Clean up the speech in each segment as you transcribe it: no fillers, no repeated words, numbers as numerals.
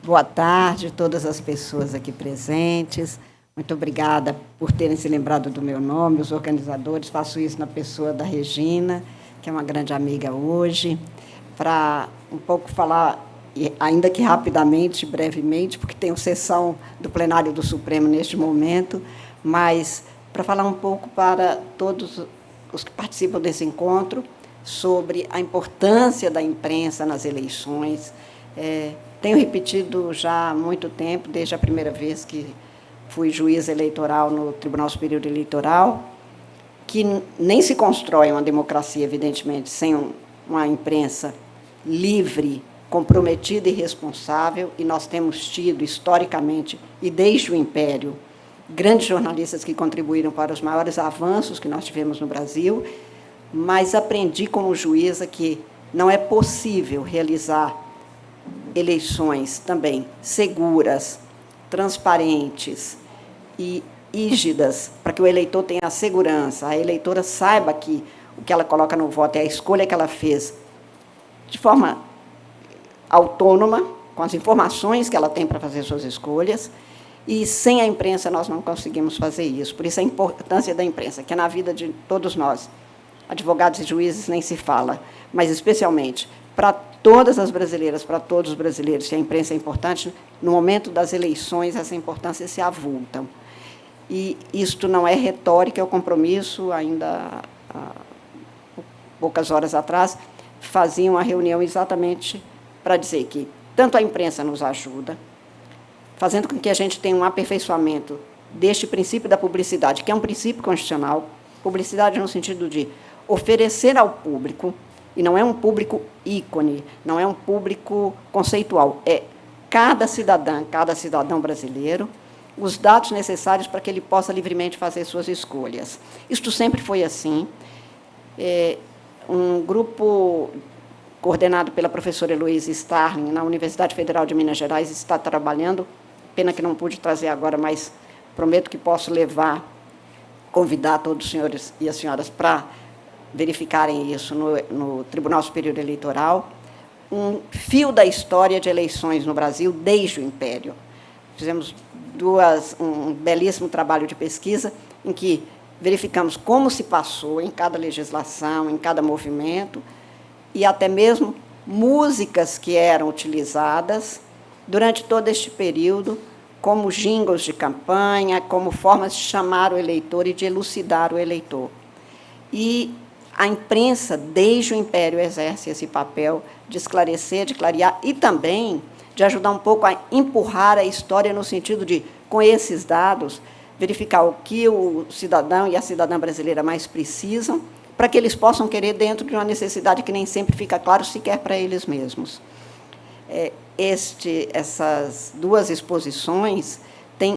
Boa tarde a todas as pessoas aqui presentes. Muito obrigada por terem se lembrado do meu nome, os organizadores. Faço isso na pessoa da Regina, que é uma grande amiga hoje, para um pouco falar, ainda que rapidamente, brevemente, porque tenho sessão do plenário do Supremo neste momento, mas para falar um pouco para todos os que participam desse encontro sobre a importância da imprensa nas eleições. Tenho repetido já há muito tempo, desde a primeira vez que fui juiz eleitoral no Tribunal Superior Eleitoral, que nem se constrói uma democracia, evidentemente, sem uma imprensa livre, comprometida e responsável, e nós temos tido, historicamente, e desde o Império, grandes jornalistas que contribuíram para os maiores avanços que nós tivemos no Brasil, mas aprendi como juíza que não é possível realizar eleições também seguras, transparentes e rígidas, para que o eleitor tenha a segurança, a eleitora saiba que o que ela coloca no voto é a escolha que ela fez de forma autônoma, com as informações que ela tem para fazer suas escolhas, e sem a imprensa nós não conseguimos fazer isso. Por isso a importância da imprensa, que é na vida de todos nós, advogados e juízes nem se fala, mas especialmente para todas as brasileiras, para todos os brasileiros, se a imprensa é importante, no momento das eleições, essa importância se avulta. E isto não é retórica, é o compromisso. Ainda há poucas horas atrás, fazia uma reunião exatamente para dizer que tanto a imprensa nos ajuda, fazendo com que a gente tenha um aperfeiçoamento deste princípio da publicidade, que é um princípio constitucional, publicidade no sentido de oferecer ao público, e não é um público ícone, não é um público conceitual, é cada cidadão brasileiro, os dados necessários para que ele possa livremente fazer suas escolhas. Isto sempre foi assim. Um grupo coordenado pela professora Heloísa Starling, na Universidade Federal de Minas Gerais, está trabalhando, pena que não pude trazer agora, mas prometo que posso convidar todos os senhores e as senhoras para verificarem isso no Tribunal Superior Eleitoral, um fio da história de eleições no Brasil desde o Império. Fizemos um belíssimo trabalho de pesquisa em que verificamos como se passou em cada legislação, em cada movimento, e até mesmo músicas que eram utilizadas durante todo este período, como jingles de campanha, como formas de chamar o eleitor e de elucidar o eleitor. E a imprensa, desde o Império, exerce esse papel de esclarecer, de clarear e também de ajudar um pouco a empurrar a história no sentido de, com esses dados, verificar o que o cidadão e a cidadã brasileira mais precisam para que eles possam querer dentro de uma necessidade que nem sempre fica claro sequer para eles mesmos. Essas duas exposições têm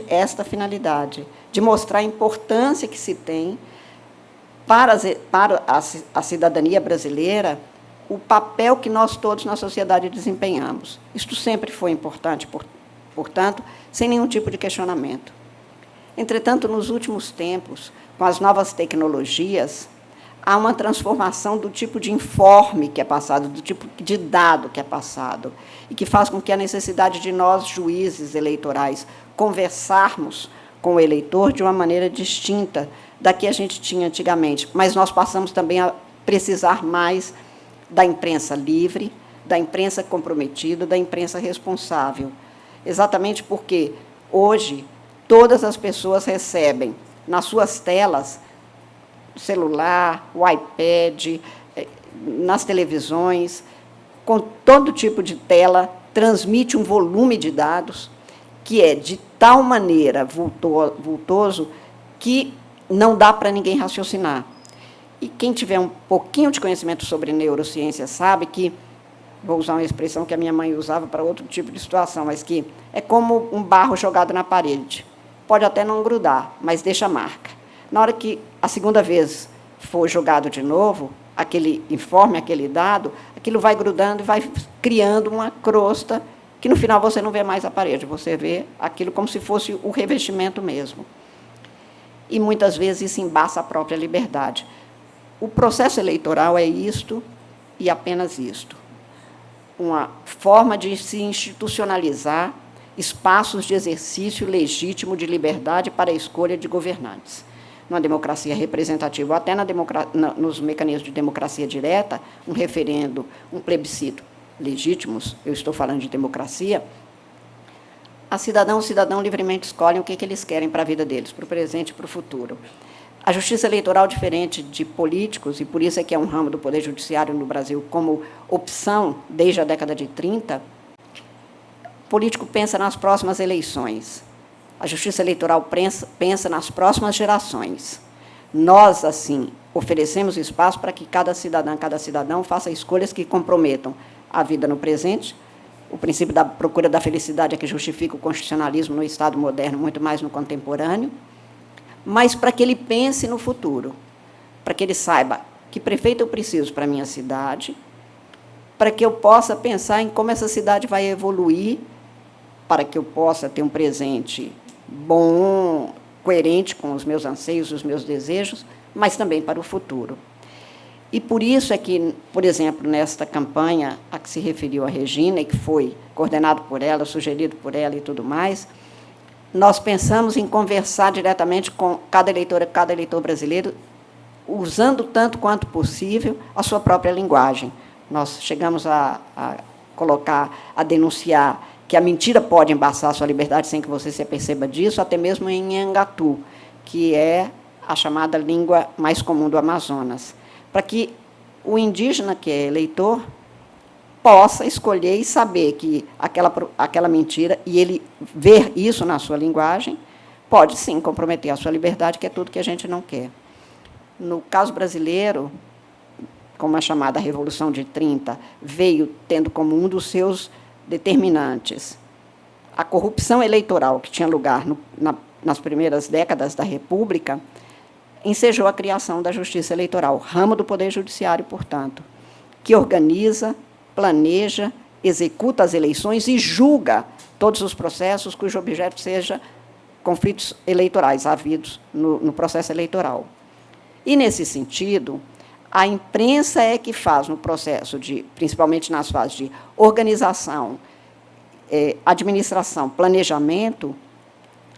esta finalidade, de mostrar a importância que se tem para a cidadania brasileira, o papel que nós todos na sociedade desempenhamos. Isto sempre foi importante, portanto, sem nenhum tipo de questionamento. Entretanto, nos últimos tempos, com as novas tecnologias, há uma transformação do tipo de informe que é passado, do tipo de dado que é passado, e que faz com que a necessidade de nós, juízes eleitorais, conversarmos com o eleitor de uma maneira distinta da que a gente tinha antigamente. Mas nós passamos também a precisar mais da imprensa livre, da imprensa comprometida, da imprensa responsável. Exatamente porque, hoje, todas as pessoas recebem, nas suas telas, o celular, o iPad, nas televisões, com todo tipo de tela, transmite um volume de dados que é de tal maneira vultoso que não dá para ninguém raciocinar. E quem tiver um pouquinho de conhecimento sobre neurociência sabe que, vou usar uma expressão que a minha mãe usava para outro tipo de situação, mas que é como um barro jogado na parede. Pode até não grudar, mas deixa marca. Na hora que a segunda vez for jogado de novo, aquele informe, aquele dado, aquilo vai grudando e vai criando uma crosta que, no final, você não vê mais a parede, você vê aquilo como se fosse o revestimento mesmo. E, muitas vezes, isso embaça a própria liberdade. O processo eleitoral é isto e apenas isto. uma forma de se institucionalizar espaços de exercício legítimo de liberdade para a escolha de governantes. Numa democracia representativa, ou até nos mecanismos de democracia direta, um referendo, um plebiscito legítimos, eu estou falando de democracia, o cidadão livremente escolhem o que eles querem para a vida deles, para o presente e para o futuro. A justiça eleitoral, diferente de políticos, e por isso é que é um ramo do Poder Judiciário no Brasil como opção desde a década de 30, o político pensa nas próximas eleições. A justiça eleitoral pensa nas próximas gerações. Nós, assim, oferecemos espaço para que cada cidadão faça escolhas que comprometam a vida no presente. O princípio da procura da felicidade é que justifica o constitucionalismo no Estado moderno, muito mais no contemporâneo, mas para que ele pense no futuro, para que ele saiba que prefeito eu preciso para a minha cidade, para que eu possa pensar em como essa cidade vai evoluir, para que eu possa ter um presente bom, coerente com os meus anseios, os meus desejos, mas também para o futuro. E por isso é que, por exemplo, nesta campanha a que se referiu a Regina, e que foi coordenado por ela, sugerido por ela e tudo mais, nós pensamos em conversar diretamente com cada eleitor brasileiro, usando tanto quanto possível a sua própria linguagem. Nós chegamos a denunciar que a mentira pode embaçar a sua liberdade sem que você se aperceba disso, até mesmo em Nhangatu, que é a chamada língua mais comum do Amazonas, para que o indígena, que é eleitor, possa escolher e saber que aquela mentira, e ele ver isso na sua linguagem, pode, sim, comprometer a sua liberdade, que é tudo que a gente não quer. No caso brasileiro, como a chamada Revolução de 30, veio tendo como um dos seus determinantes a corrupção eleitoral que tinha lugar nas primeiras décadas da República, ensejou a criação da Justiça Eleitoral, ramo do Poder Judiciário, portanto, que organiza, planeja, executa as eleições e julga todos os processos cujo objeto seja conflitos eleitorais havidos no processo eleitoral. E, nesse sentido, a imprensa é que faz no processo principalmente nas fases de organização, administração, planejamento,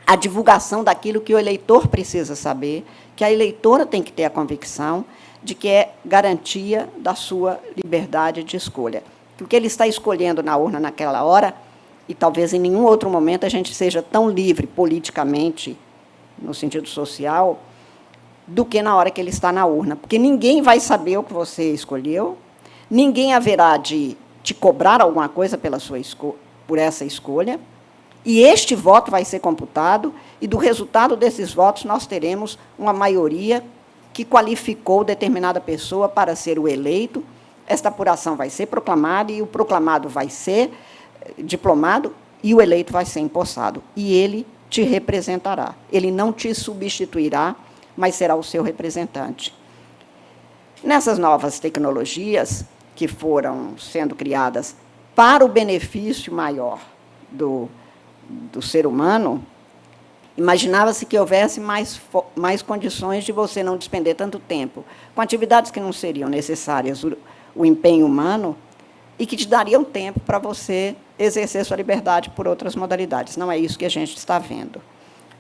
a divulgação daquilo que o eleitor precisa saber, que a eleitora tem que ter a convicção de que é garantia da sua liberdade de escolha. Que o que ele está escolhendo na urna naquela hora, e talvez em nenhum outro momento a gente seja tão livre politicamente, no sentido social, do que na hora que ele está na urna. Porque ninguém vai saber o que você escolheu, ninguém haverá de te cobrar alguma coisa por essa escolha, e este voto vai ser computado, e do resultado desses votos nós teremos uma maioria que qualificou determinada pessoa para ser o eleito. Esta apuração vai ser proclamada, e o proclamado vai ser diplomado, e o eleito vai ser empossado. E ele te representará. Ele não te substituirá, mas será o seu representante. Nessas novas tecnologias que foram sendo criadas para o benefício maior do ser humano, imaginava-se que houvesse mais condições de você não despender tanto tempo com atividades que não seriam necessárias, o empenho humano, e que te dariam tempo para você exercer sua liberdade por outras modalidades. Não é isso que a gente está vendo.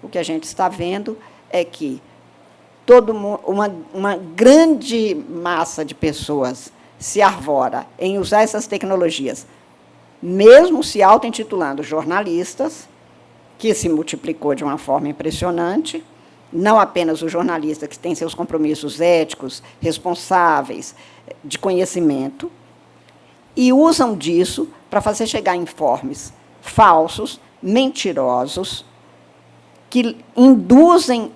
O que a gente está vendo é que uma grande massa de pessoas se arvora em usar essas tecnologias, mesmo se auto-intitulando jornalistas, que se multiplicou de uma forma impressionante, não apenas o jornalista que tem seus compromissos éticos, responsáveis, de conhecimento, e usam disso para fazer chegar informes falsos, mentirosos, que induzem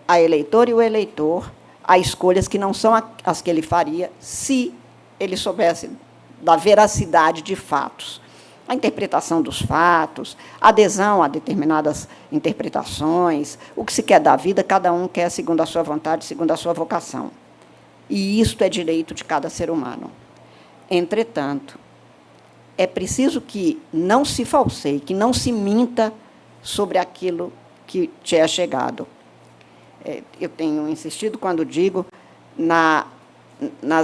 a eleitora e o eleitor a escolhas que não são as que ele faria se ele soubesse da veracidade de fatos. A interpretação dos fatos, a adesão a determinadas interpretações, o que se quer da vida, cada um quer segundo a sua vontade, segundo a sua vocação. E isto é direito de cada ser humano. Entretanto, é preciso que não se falseie, que não se minta sobre aquilo que te é chegado. Eu tenho insistido quando digo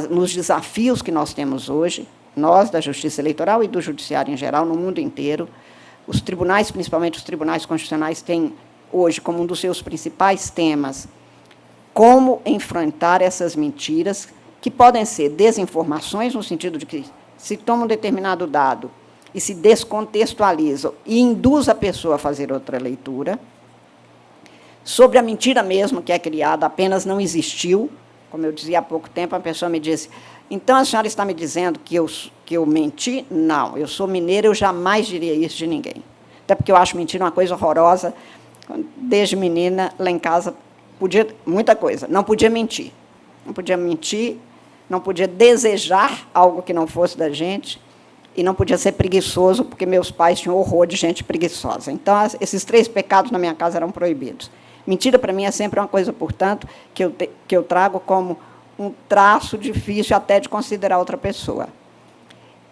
nos desafios que nós temos hoje, nós, da Justiça Eleitoral e do Judiciário em geral, no mundo inteiro, os tribunais, principalmente os tribunais constitucionais, têm hoje como um dos seus principais temas como enfrentar essas mentiras, que podem ser desinformações, no sentido de que se toma um determinado dado e se descontextualiza e induz a pessoa a fazer outra leitura, sobre a mentira mesmo que é criada, apenas não existiu. Como eu dizia há pouco tempo, a pessoa me disse, então a senhora está me dizendo que eu menti? Não, eu sou mineira, eu jamais diria isso de ninguém. Até porque eu acho mentira uma coisa horrorosa. Desde menina, lá em casa, podia muita coisa, não podia mentir. Não podia mentir, não podia desejar algo que não fosse da gente, e não podia ser preguiçoso, porque meus pais tinham horror de gente preguiçosa. Então, esses 3 pecados na minha casa eram proibidos. Mentira, para mim, é sempre uma coisa, portanto, que eu trago como um traço difícil até de considerar outra pessoa.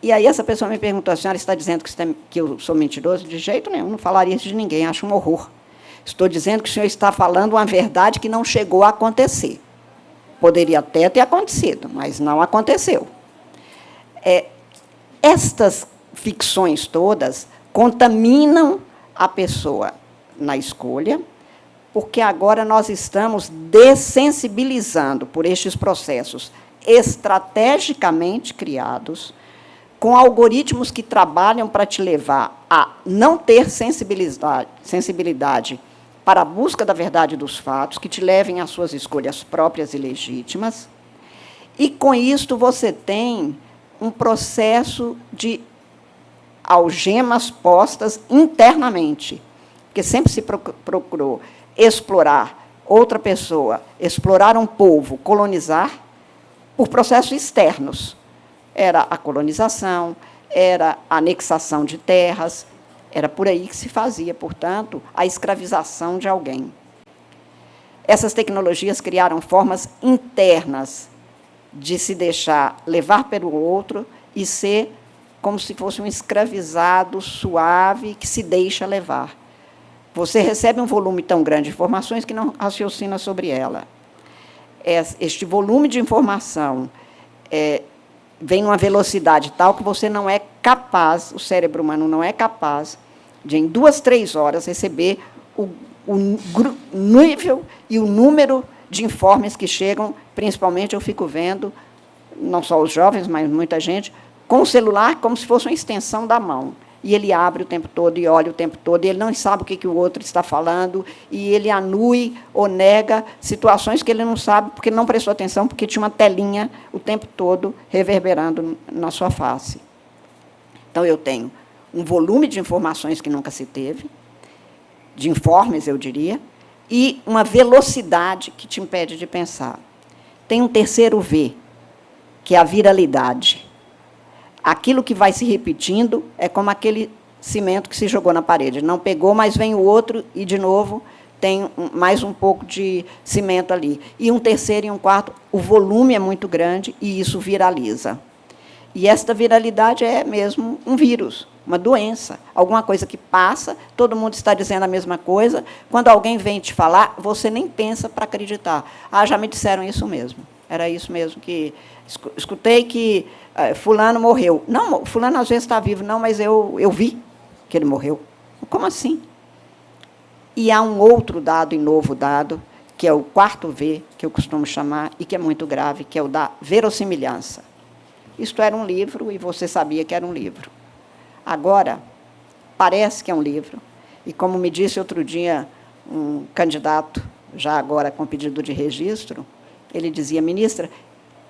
E aí essa pessoa me perguntou, a senhora está dizendo que eu sou mentiroso? De jeito nenhum, não falaria isso de ninguém, acho um horror. Estou dizendo que o senhor está falando uma verdade que não chegou a acontecer. Poderia até ter acontecido, mas não aconteceu. Estas ficções todas contaminam a pessoa na escolha, porque agora nós estamos dessensibilizando por estes processos estrategicamente criados, com algoritmos que trabalham para te levar a não ter sensibilidade para a busca da verdade dos fatos, que te levem às suas escolhas próprias e legítimas, e, com isto, você tem um processo de algemas postas internamente, porque sempre se procurou explorar outra pessoa, explorar um povo, colonizar, por processos externos. Era a colonização, era a anexação de terras, era por aí que se fazia, portanto, a escravização de alguém. Essas tecnologias criaram formas internas de se deixar levar pelo outro e ser como se fosse um escravizado suave que se deixa levar. Você recebe um volume tão grande de informações que não raciocina sobre ela. Este volume de informação vem numa velocidade tal que você não é capaz, o cérebro humano não é capaz de, em 2, 3 horas, receber o nível e o número de informes que chegam, principalmente, eu fico vendo, não só os jovens, mas muita gente, com o celular como se fosse uma extensão da mão. E ele abre o tempo todo e olha o tempo todo, e ele não sabe o que o outro está falando, e ele anui ou nega situações que ele não sabe, porque ele não prestou atenção, porque tinha uma telinha o tempo todo reverberando na sua face. Então, eu tenho um volume de informações que nunca se teve, de informes, eu diria, e uma velocidade que te impede de pensar. Tem um terceiro V, que é a viralidade. Aquilo que vai se repetindo é como aquele cimento que se jogou na parede. Não pegou, mas vem o outro e, de novo, tem mais um pouco de cimento ali. E um terceiro e um quarto, o volume é muito grande e isso viraliza. E esta viralidade é mesmo um vírus, uma doença, alguma coisa que passa, todo mundo está dizendo a mesma coisa, quando alguém vem te falar, você nem pensa para acreditar. Ah, já me disseram isso mesmo. Era isso mesmo que... Escutei que fulano morreu. Não, fulano às vezes está vivo. Não, mas eu vi que ele morreu. Como assim? E há um outro dado, e novo dado, que é o 4º V, que eu costumo chamar, e que é muito grave, que é o da verossimilhança. Isto era um livro, e você sabia que era um livro. Agora, parece que é um livro. E, como me disse outro dia um candidato, já agora com pedido de registro, ele dizia, ministra,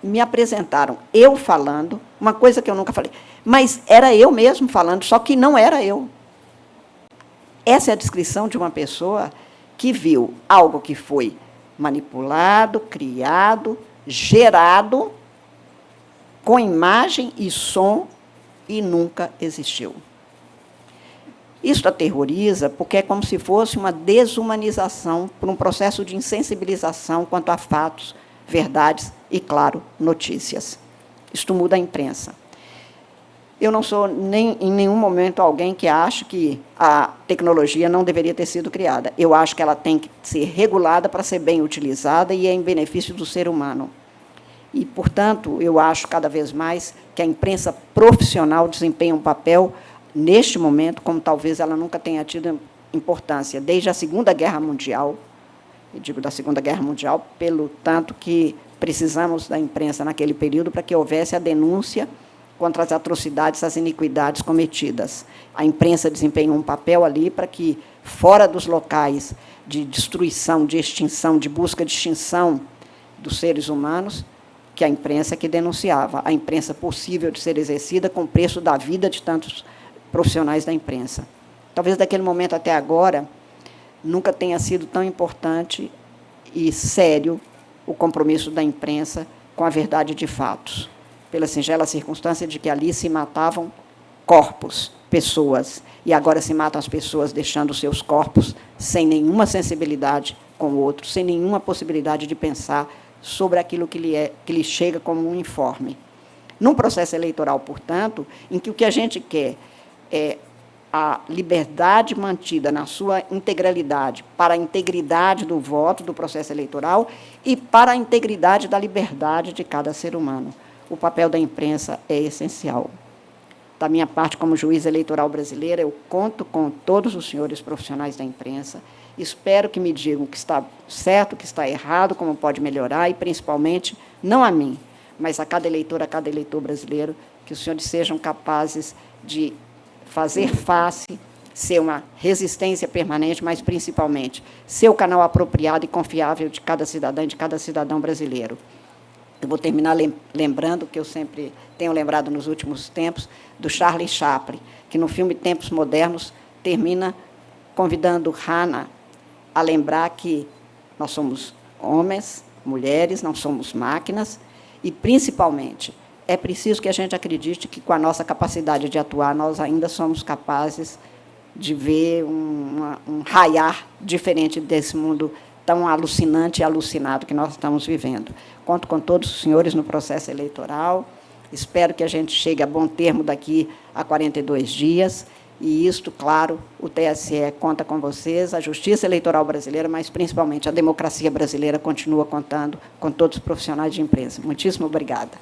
me apresentaram eu falando, uma coisa que eu nunca falei, mas era eu mesmo falando, só que não era eu. Essa é a descrição de uma pessoa que viu algo que foi manipulado, criado, gerado, com imagem e som, e nunca existiu. Isso aterroriza, porque é como se fosse uma desumanização por um processo de insensibilização quanto a fatos, verdades e, claro, notícias. Isto muda a imprensa. Eu não sou, em nenhum momento, alguém que acha que a tecnologia não deveria ter sido criada. Eu acho que ela tem que ser regulada para ser bem utilizada e é em benefício do ser humano. E, portanto, eu acho cada vez mais que a imprensa profissional desempenha um papel, neste momento, como talvez ela nunca tenha tido importância, desde a Segunda Guerra Mundial, eu digo da Segunda Guerra Mundial, pelo tanto que precisamos da imprensa naquele período para que houvesse a denúncia contra as atrocidades, as iniquidades cometidas. A imprensa desempenhou um papel ali para que, fora dos locais de destruição, de extinção, de busca de extinção dos seres humanos, que a imprensa que denunciava, a imprensa possível de ser exercida com o preço da vida de tantos profissionais da imprensa. Talvez daquele momento até agora nunca tenha sido tão importante e sério o compromisso da imprensa com a verdade de fatos, pela singela circunstância de que ali se matavam corpos, pessoas, e agora se matam as pessoas deixando seus corpos sem nenhuma sensibilidade com o outro, sem nenhuma possibilidade de pensar sobre aquilo que lhe chega como um informe. Num processo eleitoral, portanto, em que o que a gente quer é a liberdade mantida na sua integralidade para a integridade do voto, do processo eleitoral, e para a integridade da liberdade de cada ser humano. O papel da imprensa é essencial. Da minha parte, como juiz eleitoral brasileira, eu conto com todos os senhores profissionais da imprensa, espero que me digam que está certo, que está errado, como pode melhorar, e, principalmente, não a mim, mas a cada eleitor brasileiro, que os senhores sejam capazes de fazer face, ser uma resistência permanente, mas, principalmente, ser o canal apropriado e confiável de cada cidadã e de cada cidadão brasileiro. Eu vou terminar lembrando, que eu sempre tenho lembrado nos últimos tempos, do Charlie Chaplin, que, no filme Tempos Modernos, termina convidando Hannah a lembrar que nós somos homens, mulheres, não somos máquinas, e, principalmente, é preciso que a gente acredite que, com a nossa capacidade de atuar, nós ainda somos capazes de ver um raiar diferente desse mundo tão alucinante e alucinado que nós estamos vivendo. Conto com todos os senhores no processo eleitoral, espero que a gente chegue a bom termo daqui a 42 dias, e isto, claro, o TSE conta com vocês, a Justiça Eleitoral brasileira, mas, principalmente, a democracia brasileira continua contando com todos os profissionais de imprensa. Muitíssimo obrigada.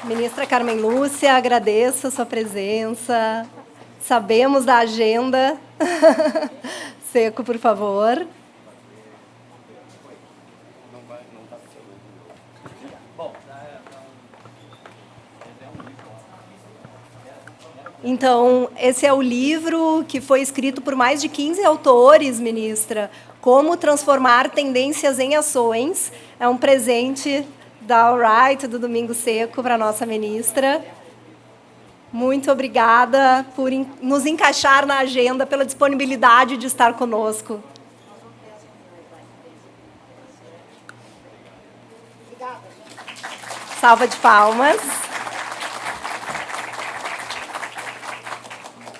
Ministra Carmen Lúcia, agradeço a sua presença. Sabemos da agenda. Seco, por favor. Então, esse é o livro que foi escrito por mais de 15 autores, ministra. Como transformar tendências em ações. É um presente da Alright, do Domingo Seco, para a nossa ministra. Muito obrigada por nos encaixar na agenda, pela disponibilidade de estar conosco. Salva de palmas.